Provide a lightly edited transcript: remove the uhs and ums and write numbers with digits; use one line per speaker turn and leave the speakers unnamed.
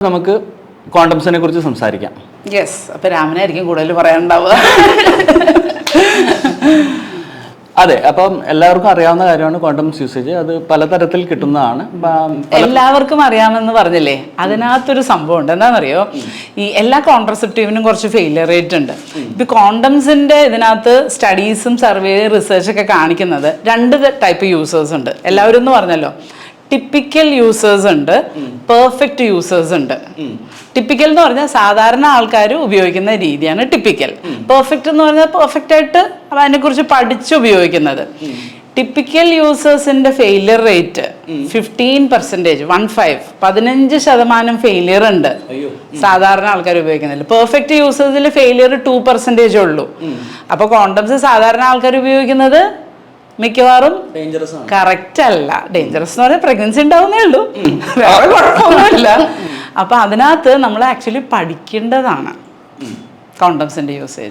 നമുക്ക് കോണ്ടംസിനെ കുറിച്ച് സംസാരിക്കാം.
യെസ്, അപ്പൊ രാമനായിരിക്കും കൂടുതൽ പറയാനുണ്ടാവുക.
അതെ, അപ്പം എല്ലാവർക്കും അറിയാവുന്ന കാര്യമാണ് കോണ്ടംസ് യൂസേജ്. അത് പലതരത്തിൽ കിട്ടുന്നതാണ്.
എല്ലാവർക്കും അറിയാമെന്ന് പറഞ്ഞില്ലേ, അതിനകത്തൊരു സംഭവം ഉണ്ട്. എന്താണെന്നറിയോ, ഈ എല്ലാ കോൺട്രസെപ്റ്റീവിനും കുറച്ച് ഫെയിലിയർ റേറ്റ് ഉണ്ട്. ഇപ്പൊ കോണ്ടംസിന്റെ ഇതിനകത്ത് സ്റ്റഡീസും സർവേ റിസർച്ചൊക്കെ കാണിക്കുന്നത് രണ്ട് ടൈപ്പ് യൂസേഴ്സ് ഉണ്ട്. എല്ലാവരും എന്ന് പറഞ്ഞല്ലോ, ടിപ്പിക്കൽ യൂസേഴ്സ് ഉണ്ട്, പെർഫെക്റ്റ് യൂസേഴ്സ് ഉണ്ട്. ടിപ്പിക്കൽ എന്ന് പറഞ്ഞാൽ സാധാരണ ആൾക്കാർ ഉപയോഗിക്കുന്ന രീതിയാണ് ടിപ്പിക്കൽ. പെർഫെക്റ്റ് എന്ന് പറഞ്ഞാൽ പെർഫെക്റ്റ് ആയിട്ട് അതിനെക്കുറിച്ച് പഠിച്ച് ഉപയോഗിക്കുന്നത്. ടിപ്പിക്കൽ യൂസേഴ്സിന്റെ ഫെയിലിയർ റേറ്റ് 15%, 15% ഫെയിലിയർ ഉണ്ട് സാധാരണ ആൾക്കാർ ഉപയോഗിക്കുന്നതിൽ. പെർഫെക്റ്റ് യൂസേഴ്സിൽ ഫെയിലിയർ 2% ഉള്ളൂ. അപ്പൊ കോണ്ടംസ് സാധാരണ ആൾക്കാർ ഉപയോഗിക്കുന്നത് മിക്കവാറും കറക്റ്റ് അല്ല. ഡേഞ്ചറസ് എന്ന് പറഞ്ഞാൽ പ്രഗ്നൻസി ഉണ്ടാവുന്നേ ഉള്ളൂ, വേറെ കുഴപ്പമൊന്നുമില്ല. അപ്പൊ അതിനകത്ത് നമ്മൾ ആക്ച്വലി പഠിക്കേണ്ടതാണ് കോണ്ടംസിന്റെ യൂസേജ്.